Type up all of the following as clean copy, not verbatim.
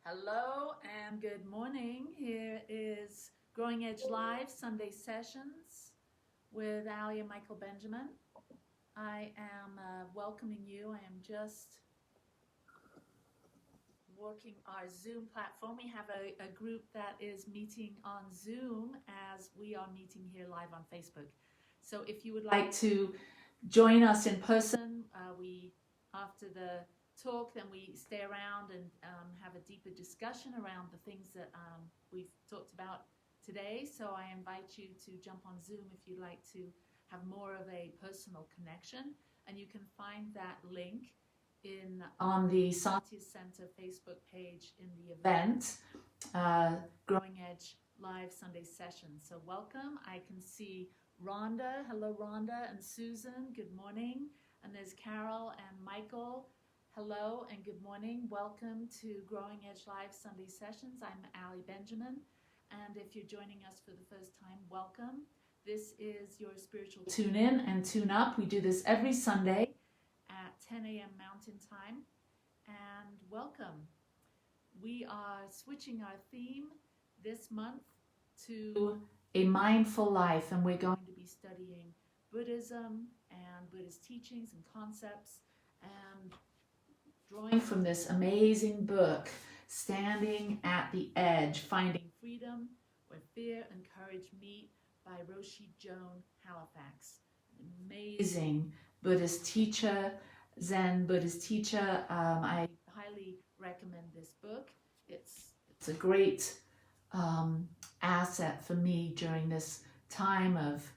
Hello and good morning. Here is Growing Edge Live Sunday Sessions with Ali and Michael Benjamin. I am welcoming you. I am just working our Zoom platform. We have a group that is meeting on Zoom as we are meeting here live on Facebook. So if you would like to join us in person, after the talk, then we stay around and have a deeper discussion around the things that we've talked about today. So I invite you to jump on Zoom if you'd like to have more of a personal connection. And you can find that link on the Satya Center Facebook page in the event, Growing Edge Live Sunday Session. So welcome. I can see Rhonda. Hello, Rhonda, and Susan. Good morning. And there's Carol and Michael. Hello and good morning. Welcome to Growing Edge Live Sunday Sessions. I'm Ali Benjamin. And if you're joining us for the first time, welcome. This is your spiritual tune in and tune up. We do this every Sunday at 10 a.m. Mountain Time. And welcome. We are switching our theme this month to a mindful life, and we're going to be studying Buddhism and Buddhist teachings and concepts, and drawing from this amazing book, Standing at the Edge, Finding Freedom Where Fear and Courage Meet, by Roshi Joan Halifax. An amazing Buddhist teacher, Zen Buddhist teacher. I highly recommend this book. It's a great asset for me during this time of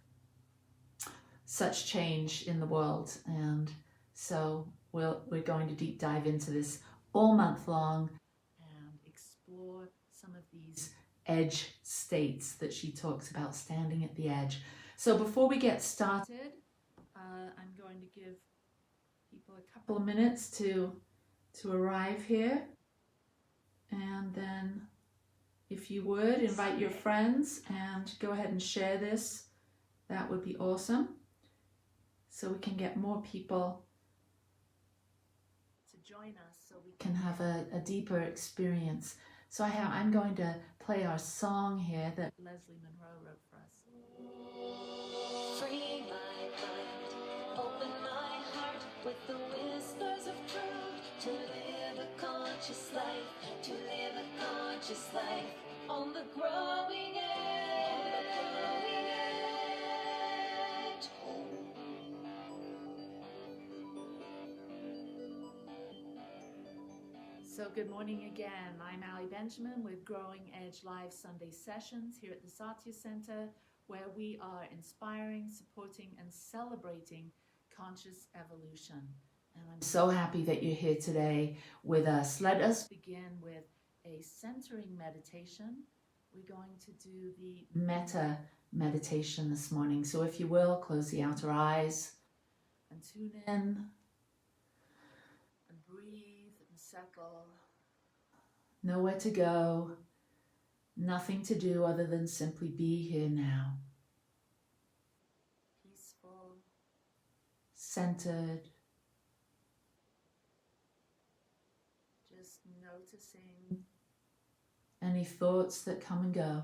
such change in the world. And so we're going to deep dive into this all month long and explore some of these edge states that she talks about, standing at the edge. So before we get started, I'm going to give people a couple of minutes to arrive here. And then if you would, invite your friends and go ahead and share this. That would be awesome. So we can get more people to join us so we can have a deeper experience. So I'm going to play our song here that Leslie Monroe wrote for us. Free my mind, open my heart with the whispers of truth, to live a conscious life, to live a conscious life on the growing edge. So good morning again. I'm Ali Benjamin with Growing Edge Live Sunday Sessions here at the Satya Center, where we are inspiring, supporting, and celebrating conscious evolution. And I'm so happy that you're here today with us. Let us begin with a centering meditation. We're going to do the metta meditation this morning. So if you will, close the outer eyes and tune in and breathe and settle. Nowhere to go, nothing to do other than simply be here now. Peaceful, centered, just noticing any thoughts that come and go.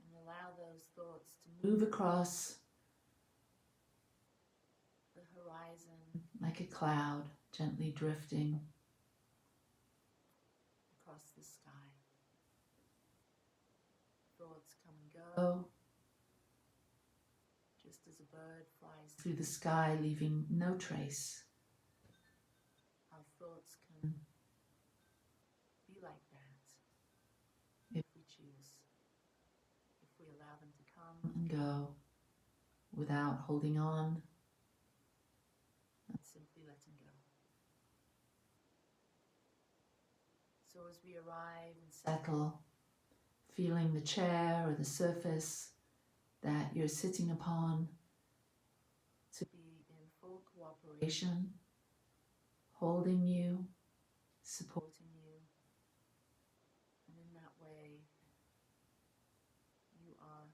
And allow those thoughts to move across the horizon like a cloud, gently drifting across the sky. Thoughts come and go, just as a bird flies through the sky, leaving no trace. Our thoughts can be like that if we choose, if we allow them to come and go without holding on and simply letting go. So as we arrive and settle, feeling the chair or the surface that you're sitting upon to be in full cooperation, holding you, supporting you, and in that way you are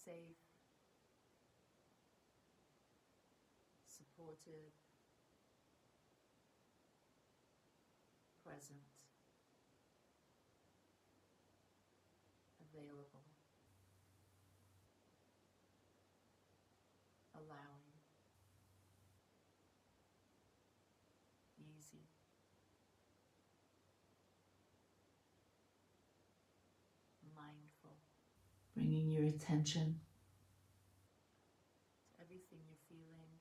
safe, supported, present, available, allowing, easy, mindful, bringing your attention to everything you're feeling.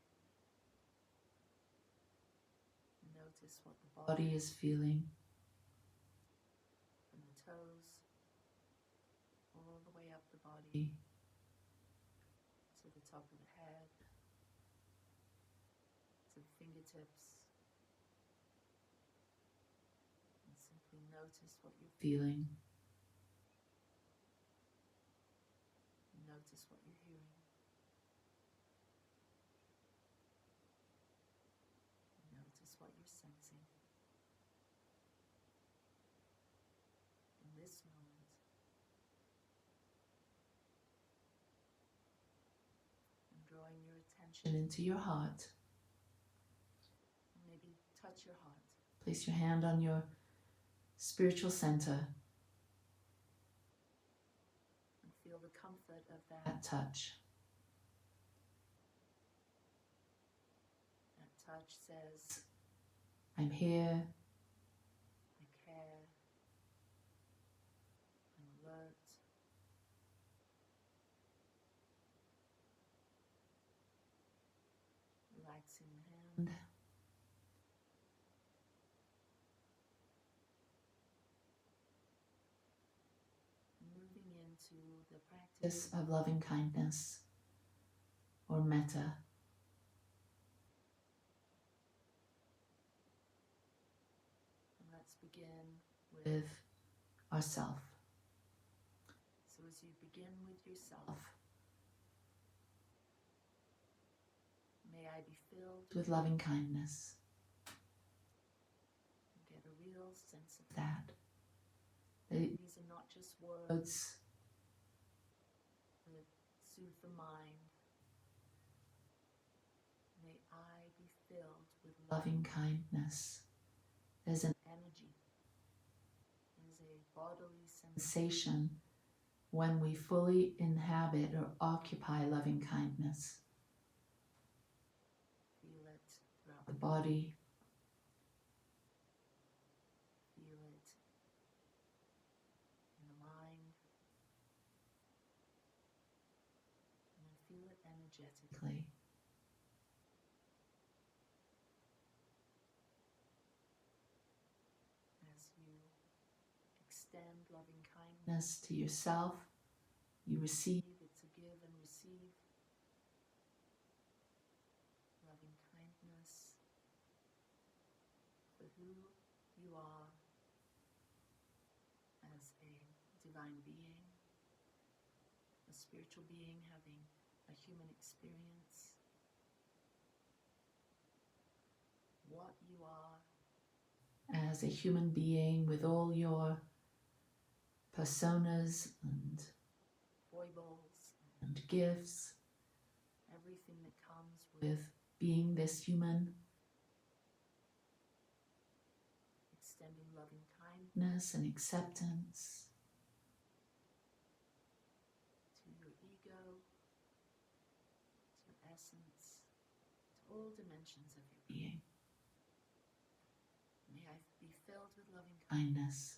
Notice what the body is feeling, from the toes all the way up the body to the top of the head, to the fingertips, and simply notice what you're feeling. Notice what you're hearing. Notice what you're sensing. In this moment, and drawing your attention into your heart. Maybe touch your heart. Place your hand on your spiritual center and feel the comfort of that touch. That touch says, I'm here, I care, I'm alert, relaxing the hand, moving into the practice of loving kindness or metta. And let's begin with ourself. So as you begin with yourself, may I be filled with loving kindness. Get a real sense of that. These are not just words that soothe the mind. May I be filled with loving kindness. There's an energy, there's a bodily sensation when we fully inhabit or occupy loving kindness. Feel it throughout the body. Feel it in the mind. And then feel it energetically. As you extend loving kindness to yourself, you receive. It's a give and receive. Loving kindness for who you are as a divine being, a spiritual being having a human experience. What you are as a human being with all your personas and foibles and gifts, everything that comes with being this human, extending loving kindness and acceptance to your ego, to your essence, to all dimensions of your being. May I be filled with loving kindness.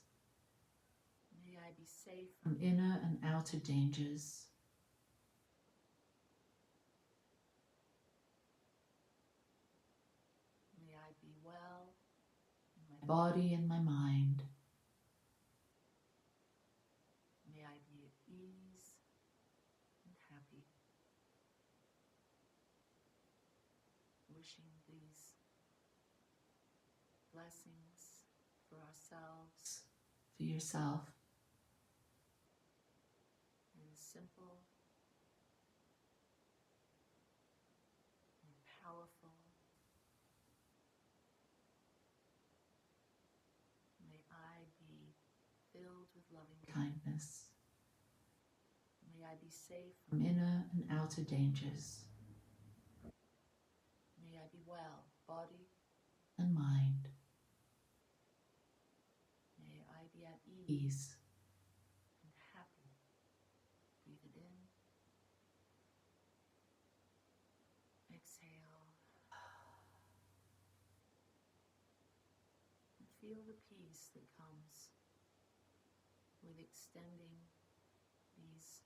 May I be safe from inner and outer dangers. May I be well in my body and my mind. May I be at ease and happy. Wishing these blessings for ourselves, for yourself, in a simple and powerful. May I be filled with loving kindness. May I be safe from inner and outer dangers. May I be well, body and mind. at ease and happy. Breathe it in. Exhale. And feel the peace that comes with extending these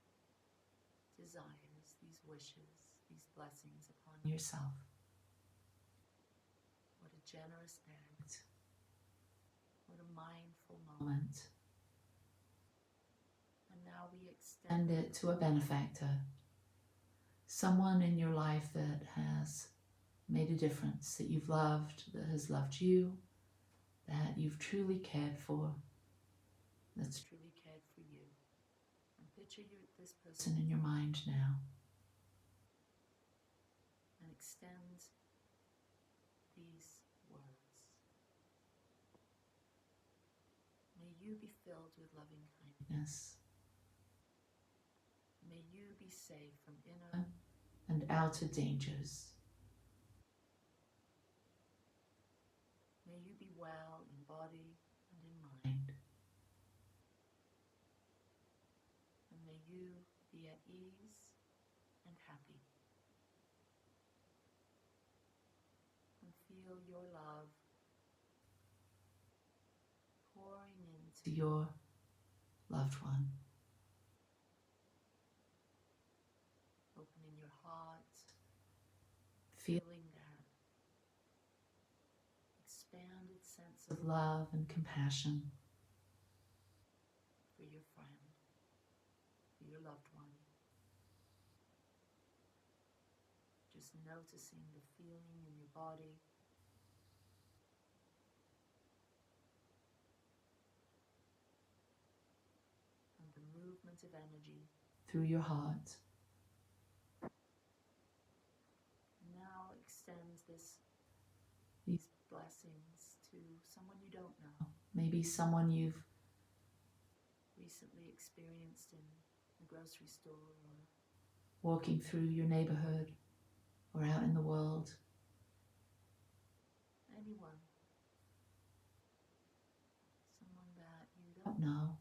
desires, these wishes, these blessings upon yourself. What a generous act. What a mindful moment. And now we extend it to a benefactor, someone in your life that has made a difference, that you've loved, that has loved you, that you've truly cared for, that's truly cared for you. And picture this person in your mind now. And extend these words. May you be filled with loving kindness. May you be safe from inner and outer dangers. May you be well in body and in mind. And may you be at ease and happy. And feel your love pouring into your loved one. Opening your heart, feeling that expanded sense of love and compassion for your friend, for your loved one. Just noticing the feeling in your body. And the movement of energy through your heart. Now extend these blessings to someone you don't know. Maybe someone you've recently experienced in the grocery store or walking through your neighborhood or out in the world. Anyone. Someone that you don't know.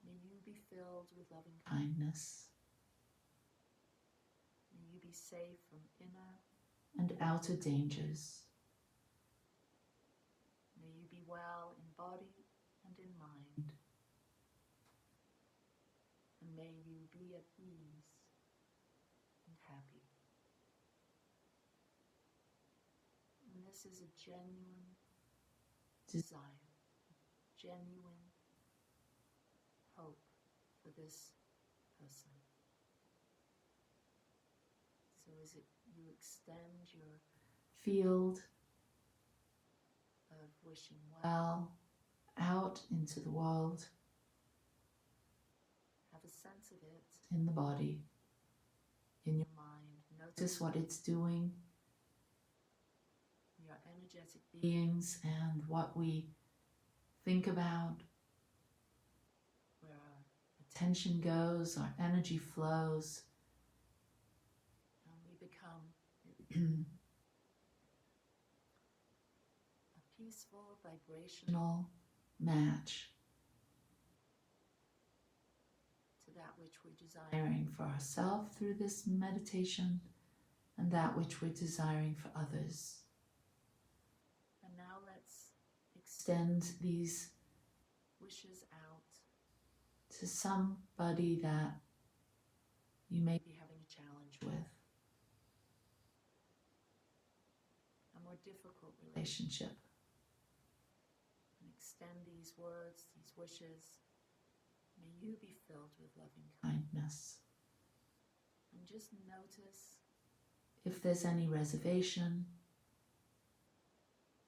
May you be filled with loving kindness. May you be safe from inner and outer dangers. May you be well in body and in mind. And may you be at ease and happy. And this is a genuine desire, genuine hope for this person. So as you extend your field of wishing well out into the world, have a sense of it in the body, in your mind. Notice what it's doing. We are energetic beings, and what we think about, where our attention goes, our energy flows, and we become a peaceful, vibrational match to that which we're desiring for ourselves through this meditation and that which we're desiring for others. And now let's extend these wishes out to somebody that you may be having a challenge with, a more difficult relationship. And extend these words, these wishes. May you be filled with loving kindness. And just notice if there's any reservation.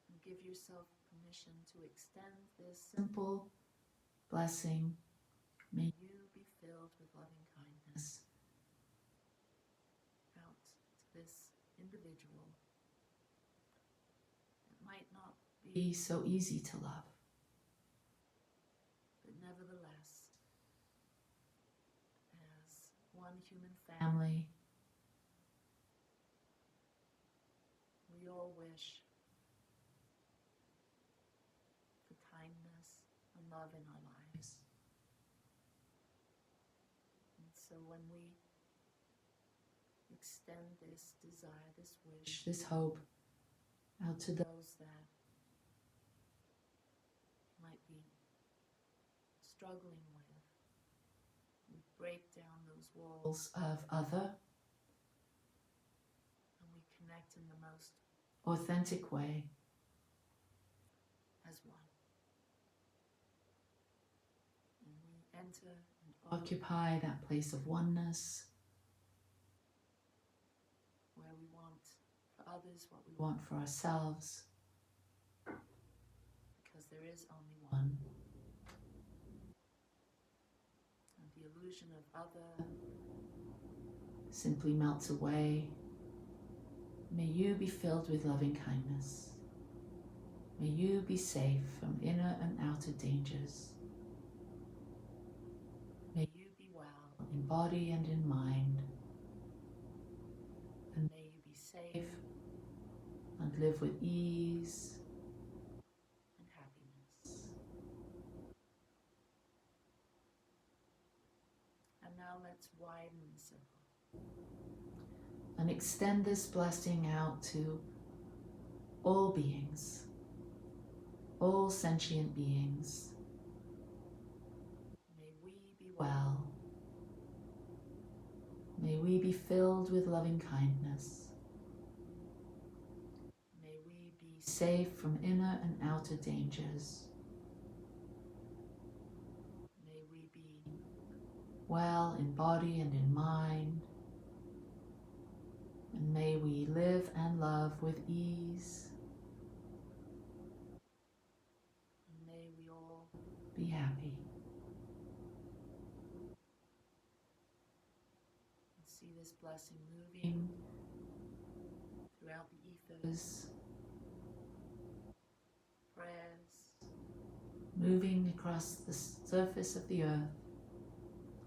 And give yourself permission to extend this simple blessing. May you be filled with loving kindness out to this individual. It might not be so easy to love, but nevertheless, as one human family, we all wish and love in our lives. And so when we extend this desire, this wish, this hope out to those that might be struggling with, we break down those walls of other, and we connect in the most authentic way as one. And we enter and occupy that place of oneness where we want for others what we want for ourselves, because there is only one. And the illusion of other simply melts away. May you be filled with loving kindness. May you be safe from inner and outer dangers. May you be well in body and in mind. And may you be safe and live with ease and happiness. And now let's widen the circle and extend this blessing out to all beings, all sentient beings. May we be well. May we be filled with loving kindness. May we be safe from inner and outer dangers. May we be well in body and in mind. And may we live and love with ease. And may we all be happy. And see this blessing moving throughout the ethers, prayers, moving across the surface of the earth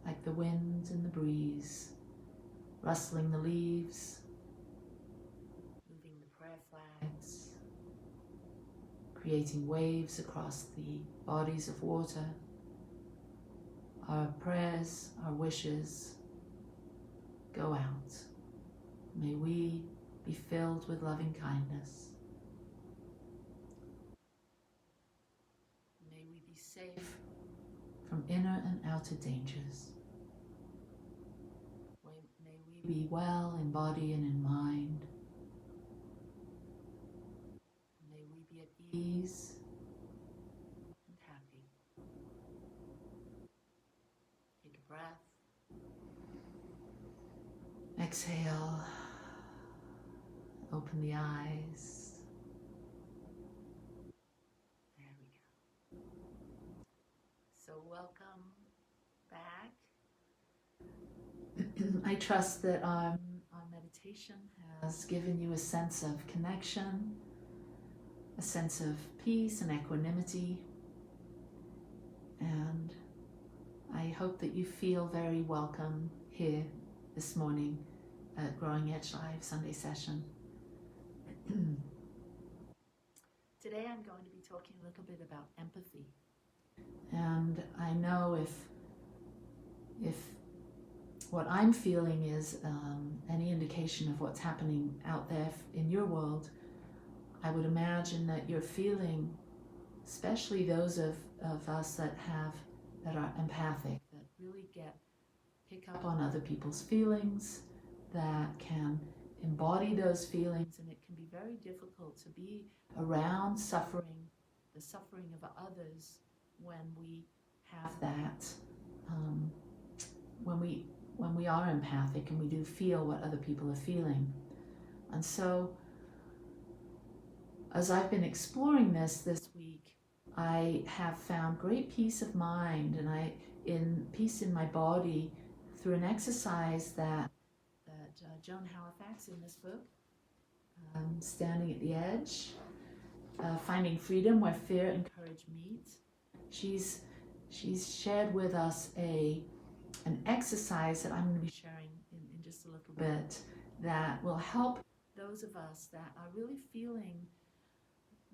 like the wind and the breeze, rustling the leaves, flags, creating waves across the bodies of water. Our prayers, our wishes go out. May we be filled with loving kindness. May we be safe from inner and outer dangers. May we be well in body and in mind. Ease and happy. Take a breath. Exhale. Open the eyes. There we go. So welcome back. I trust that our meditation has given you a sense of connection, a sense of peace and equanimity, and I hope that you feel very welcome here this morning at Growing Edge Live Sunday session. Today I'm going to be talking a little bit about empathy, and I know if what I'm feeling is any indication of what's happening out there in your world, I would imagine that you're feeling, especially those of us that are empathic, that really pick up on other people's feelings, that can embody those feelings, and it can be very difficult to be around the suffering of others when we have that, when we are empathic and we do feel what other people are feeling. And so, as I've been exploring this week, I have found great peace of mind and peace in my body through an exercise that Joan Halifax in this book, Standing at the Edge, Finding Freedom Where Fear and Courage Meet. She's shared with us an exercise that I'm going to be sharing in just a little bit that will help those of us that are really feeling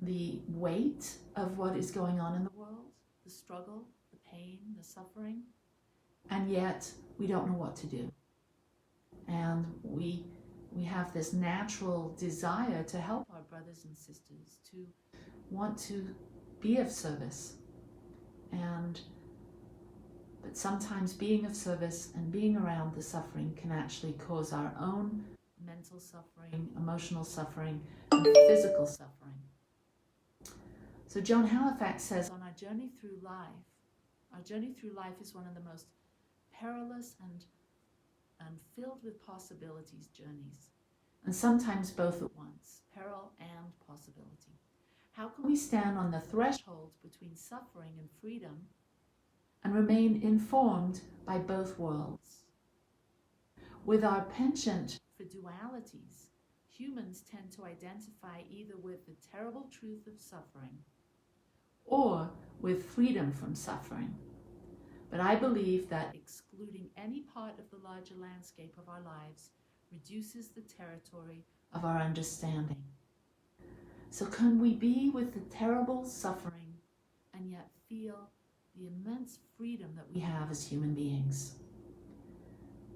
the weight of what is going on in the world, the struggle, the pain, the suffering, and yet we don't know what to do. And we have this natural desire to help our brothers and sisters, to want to be of service. But sometimes being of service and being around the suffering can actually cause our own mental suffering, emotional suffering, and physical suffering. So John Halifax says, on our journey through life is one of the most perilous and filled with possibilities journeys, and sometimes both at once, peril and possibility. How can we stand on the threshold between suffering and freedom and remain informed by both worlds? With our penchant for dualities, humans tend to identify either with the terrible truth of suffering or with freedom from suffering. But I believe that excluding any part of the larger landscape of our lives reduces the territory of our understanding. So can we be with the terrible suffering and yet feel the immense freedom that we have as human beings?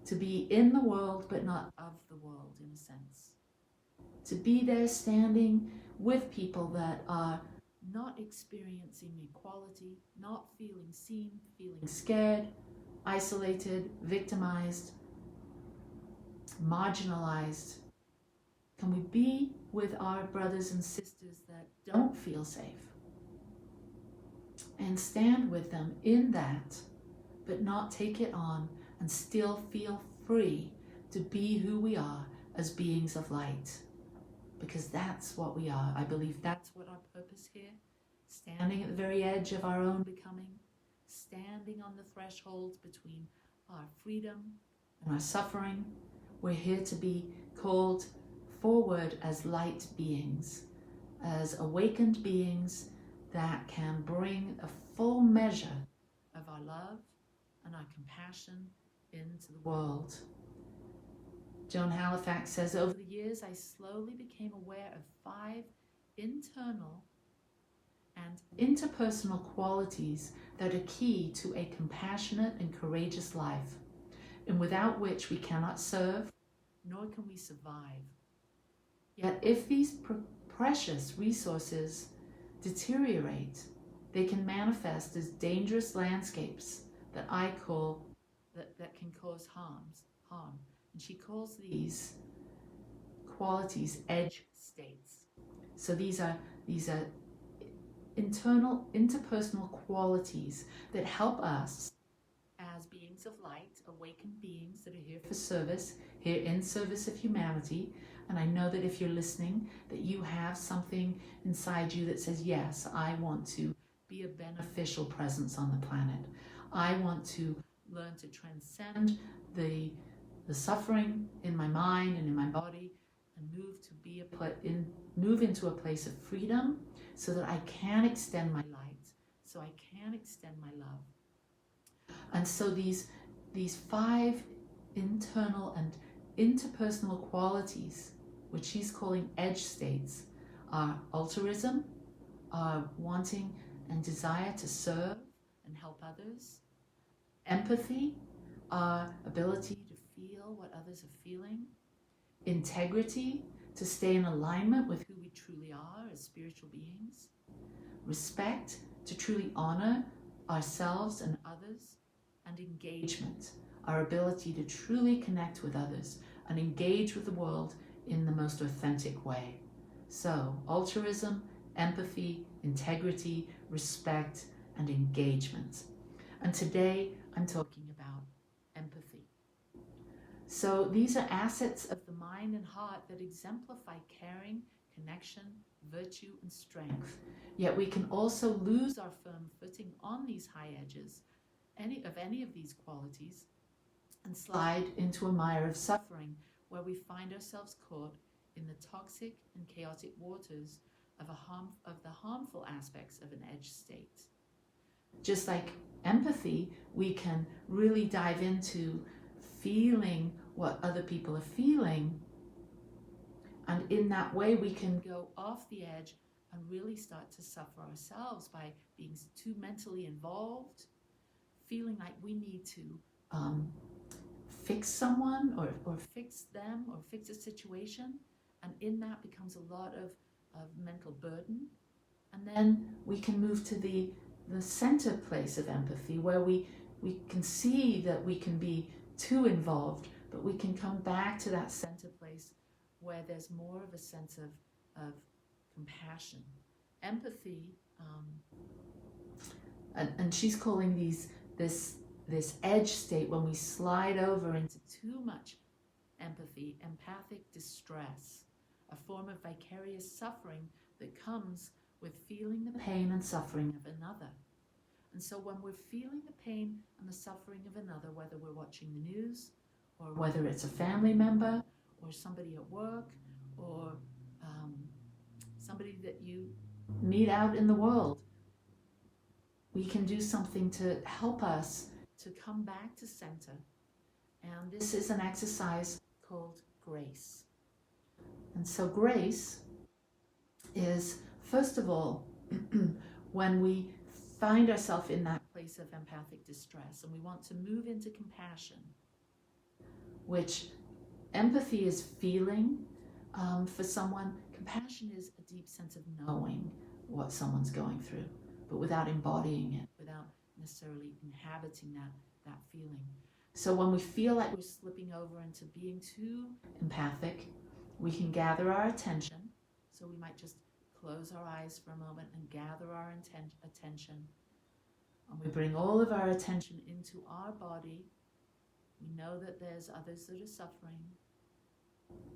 To be in the world but not of the world, in a sense. To be there standing with people that are not experiencing equality, not feeling seen, feeling scared, isolated, victimized, marginalized. Can we be with our brothers and sisters that don't feel safe and stand with them in that, but not take it on and still feel free to be who we are as beings of light? Because that's what we are. I believe that's what our purpose here, standing at the very edge of our own becoming, standing on the threshold between our freedom and our suffering. We're here to be called forward as light beings, as awakened beings that can bring a full measure of our love and our compassion into the world. Joan Halifax says, over the years, I slowly became aware of 5 internal and interpersonal qualities that are key to a compassionate and courageous life, and without which we cannot serve, nor can we survive. Yet if these precious resources deteriorate, they can manifest as dangerous landscapes that I call, that can cause harm. And she calls these qualities edge states. So these are internal, interpersonal qualities that help us as beings of light, awakened beings that are here for service, here in service of humanity. And I know that if you're listening, that you have something inside you that says, yes, I want to be a beneficial presence on the planet. I want to learn to transcend the suffering in my mind and in my body and move into a place of freedom so that I can extend my light, so I can extend my love. And so these 5 internal and interpersonal qualities, which she's calling edge states, are altruism, are wanting and desire to serve and help others, empathy, our ability to feel what others are feeling, integrity, to stay in alignment with who we truly are as spiritual beings, respect, to truly honor ourselves and others, and engagement, our ability to truly connect with others and engage with the world in the most authentic way. So, altruism, empathy, integrity, respect, and engagement. And today I'm talking about empathy. So these are assets of the mind and heart that exemplify caring, connection, virtue, and strength. Yet we can also lose our firm footing on these high edges, any of these qualities, and slide into a mire of suffering where we find ourselves caught in the toxic and chaotic waters of the harmful aspects of an edge state. Just like empathy, we can really dive into feeling what other people are feeling, and in that way we can go off the edge and really start to suffer ourselves by being too mentally involved, feeling like we need to fix someone or fix them or fix a situation. And in that becomes a lot of mental burden. And then we can move to the center place of empathy, where we can see that we can be too involved, but we can come back to that center place where there's more of a sense of compassion. Empathy, and she's calling this edge state when we slide over into too much empathy, empathic distress, a form of vicarious suffering that comes with feeling the pain and suffering of another. And so when we're feeling the pain and the suffering of another, whether we're watching the news, or whether it's a family member, or somebody at work, or somebody that you meet out in the world, we can do something to help us to come back to center. And this is an exercise called grace. And so grace is, first of all, when we find ourselves in that place of empathic distress and we want to move into compassion, which empathy is feeling for someone. Compassion is a deep sense of knowing what someone's going through, but without embodying it, without necessarily inhabiting that feeling. So when we feel like we're slipping over into being too empathic, we can gather our attention. So we might just close our eyes for a moment and gather our attention. And we bring all of our attention into our body. We know that there's others that are suffering,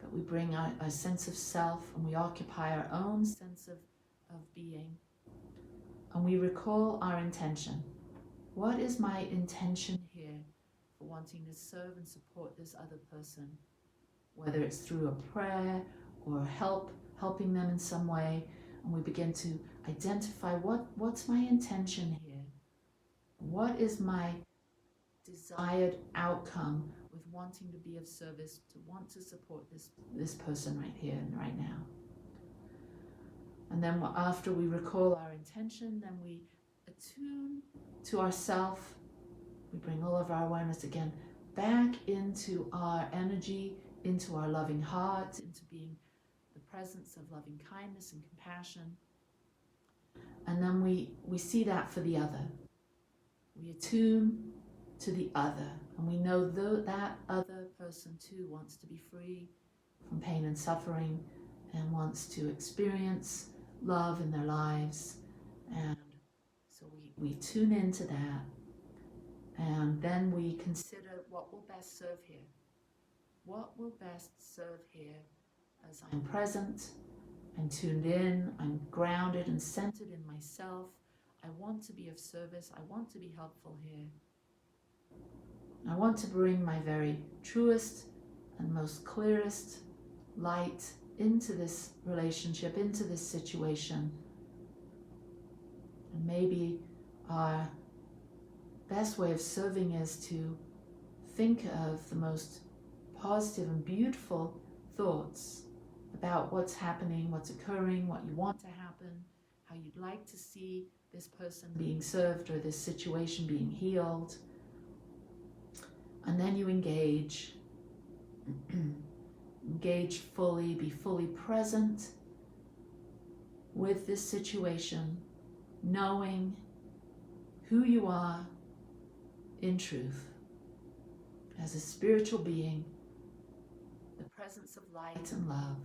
but we bring our sense of self and we occupy our own sense of being. And we recall our intention. What is my intention here for wanting to serve and support this other person? Whether it's through a prayer or helping them in some way. And we begin to identify what's my intention here? What is my desired outcome with wanting to be of service, to want to support this person right here and right now? And then after we recall our intention, then we attune to ourself. We bring all of our awareness again back into our energy, into our loving heart, into being the presence of loving kindness and compassion. And then we see that for the other. We attune to the other, and we know that other person too wants to be free from pain and suffering and wants to experience love in their lives. And so we tune into that, and then we consider what will best serve here. What will best serve here as I'm present, I'm tuned in, I'm grounded and centered in myself. I want to be of service. I want to be helpful here. I want to bring my very truest and most clearest light into this relationship, into this situation. And maybe our best way of serving is to think of the most positive and beautiful thoughts about what's happening, what's occurring, what you want to happen, how you'd like to see this person being served or this situation being healed. And then you engage. Engage fully, be fully present with this situation, knowing who you are in truth as a spiritual being, the presence of light and love,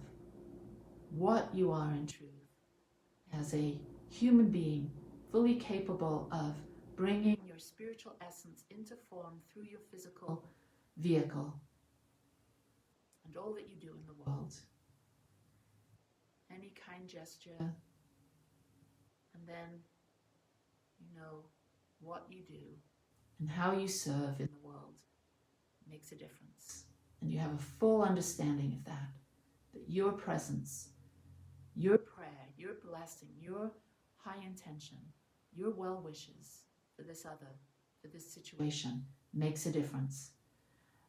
what you are in truth as a human being fully capable of bringing your spiritual essence into form through your physical vehicle and all that you do in the world. Any kind gesture, and then you know what you do and how you serve in the world makes a difference. And you have a full understanding of that your presence, your prayer, your blessing, your high intention, your well wishes for this other, for this situation makes a difference.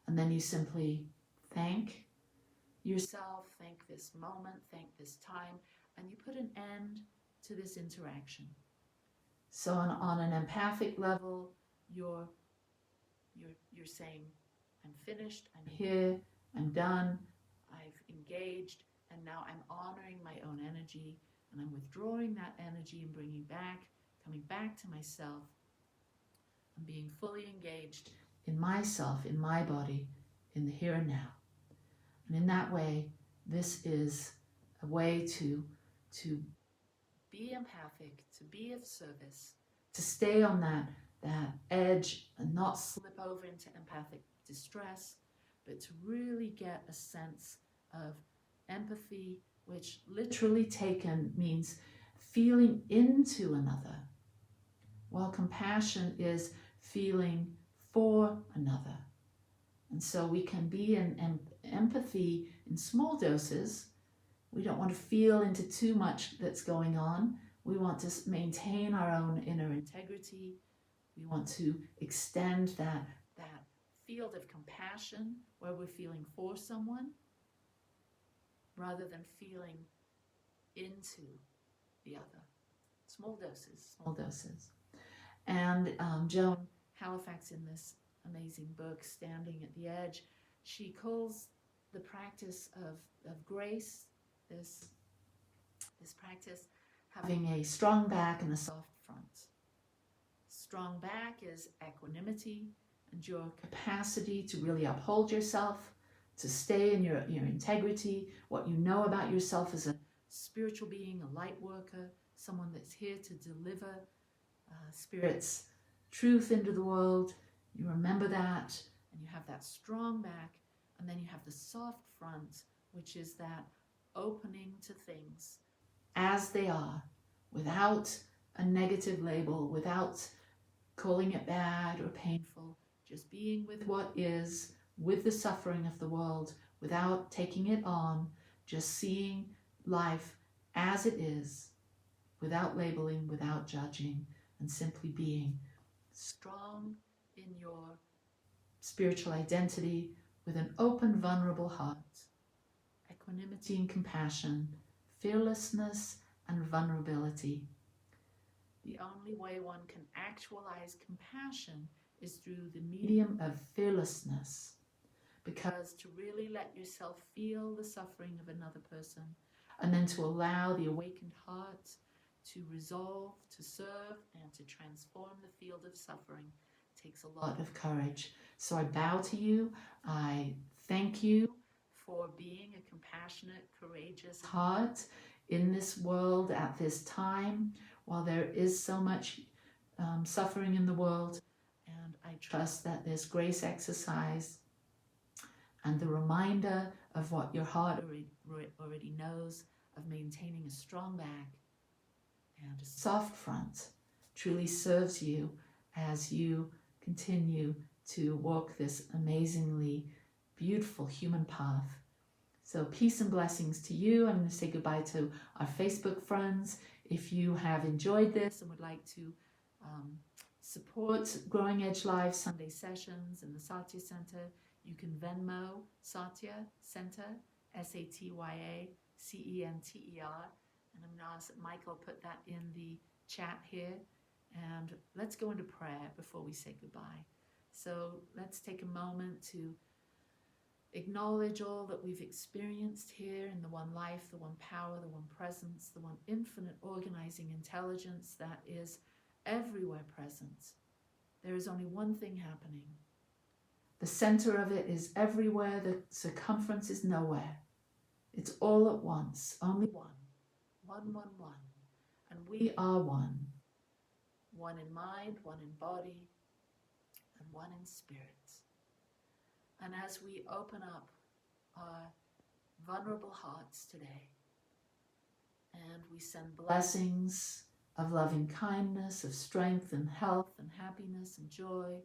And then you simply thank yourself, thank this moment, thank this time, and you put an end to this interaction. So on an empathic level, you're saying, I'm finished, I'm here, I'm done, I've engaged, and now I'm honoring my own energy, and I'm withdrawing that energy and coming back to myself, and being fully engaged in myself, in my body, in the here and now. And in that way, this is a way to be empathic, to be of service, to stay on that edge and not slip over into empathic distress, but to really get a sense of empathy, which literally taken means feeling into another, while compassion is feeling for another. And so we can be in empathy in small doses. We don't want to feel into too much that's going on. We want to maintain our own inner integrity. We want to extend that field of compassion where we're feeling for someone rather than feeling into the other. Small doses. And Joan Halifax, in this amazing book, Standing at the Edge, she calls the practice of grace, this practice, having a strong back and a soft front. Strong back is equanimity and your capacity to really uphold yourself, to stay in your integrity, what you know about yourself as a spiritual being, a light worker, someone that's here to deliver Spirit's truth into the world. You remember that, and you have that strong back, and then you have the soft front, which is that opening to things as they are, without a negative label, without calling it bad or painful, just being with what is, with the suffering of the world, without taking it on, just seeing life as it is, without labeling, without judging, and simply being strong in your spiritual identity with an open, vulnerable heart, equanimity and compassion, fearlessness and vulnerability. The only way one can actualize compassion is through the medium of fearlessness, because to really let yourself feel the suffering of another person and then to allow the awakened heart to resolve, to serve, and to transform the field of suffering takes a lot of courage. So I bow to you. I thank you for being a compassionate, courageous heart in this world at this time, while there is so much suffering in the world. And I trust that this grace exercise and the reminder of what your heart already knows, of maintaining a strong back and a soft front, truly serves you as you continue to walk this amazingly beautiful human path. So peace and blessings to you. I'm going to say goodbye to our Facebook friends. If you have enjoyed this and would like to support Growing Edge Live Sunday sessions in the Satya Center, you can Venmo Satya Center, SatyaCenter. And I'm going to ask Michael put that in the chat here. And let's go into prayer before we say goodbye. So let's take a moment to acknowledge all that we've experienced here in the one life, the one power, the one presence, the one infinite organizing intelligence that is everywhere present. There is only one thing happening. The center of it is everywhere, the circumference is nowhere. It's all at once, only one. One. And we are one. One in mind, one in body, and one in spirit. And as we open up our vulnerable hearts today, and we send blessings of loving kindness, of strength and health and happiness and joy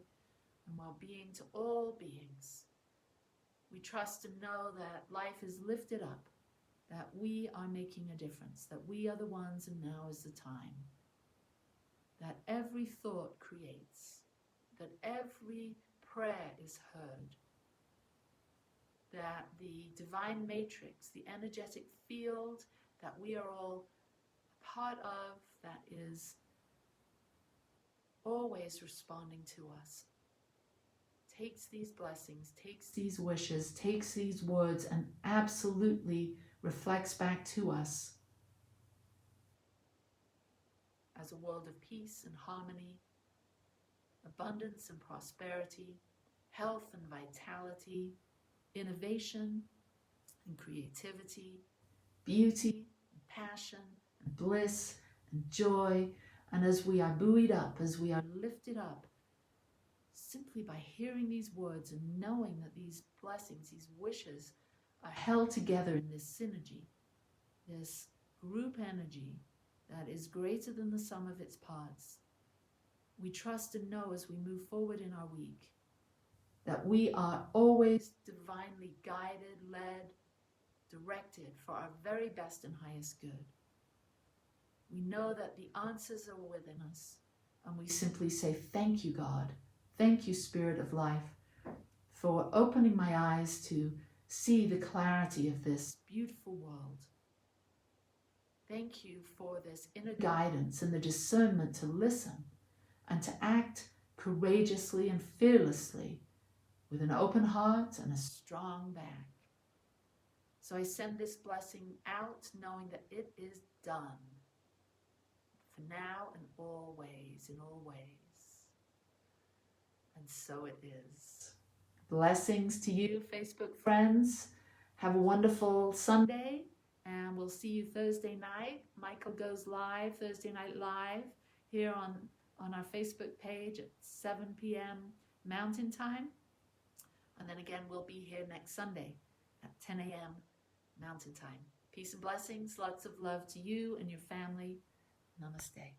and well-being to all beings, we trust and know that life is lifted up, that we are making a difference, that we are the ones and now is the time, that every thought creates, that every prayer is heard, that the divine matrix, the energetic field that we are all a part of, that is always responding to us, takes these blessings, takes these wishes, takes these words, and absolutely reflects back to us as a world of peace and harmony, abundance and prosperity, health and vitality, innovation and creativity, beauty and passion and bliss and joy. And as we are buoyed up, as we are lifted up, simply by hearing these words and knowing that these blessings, these wishes are held together in this synergy, this group energy that is greater than the sum of its parts, we trust and know as we move forward in our week that we are always divinely guided, led, directed for our very best and highest good. We know that the answers are within us, and we simply say, thank you, God. Thank you, Spirit of Life, for opening my eyes to see the clarity of this beautiful world. Thank you for this inner guidance and the discernment to listen and to act courageously and fearlessly with an open heart and a strong back. So I send this blessing out knowing that it is done for now and always, in all ways. And so it is. Blessings to you, Facebook friends. Have a wonderful Sunday, and we'll see you Thursday night. Michael goes live, Thursday Night Live, here on our Facebook page at 7 p.m. Mountain Time. And then again, we'll be here next Sunday at 10 a.m. Mountain Time. Peace and blessings. Lots of love to you and your family. Namaste.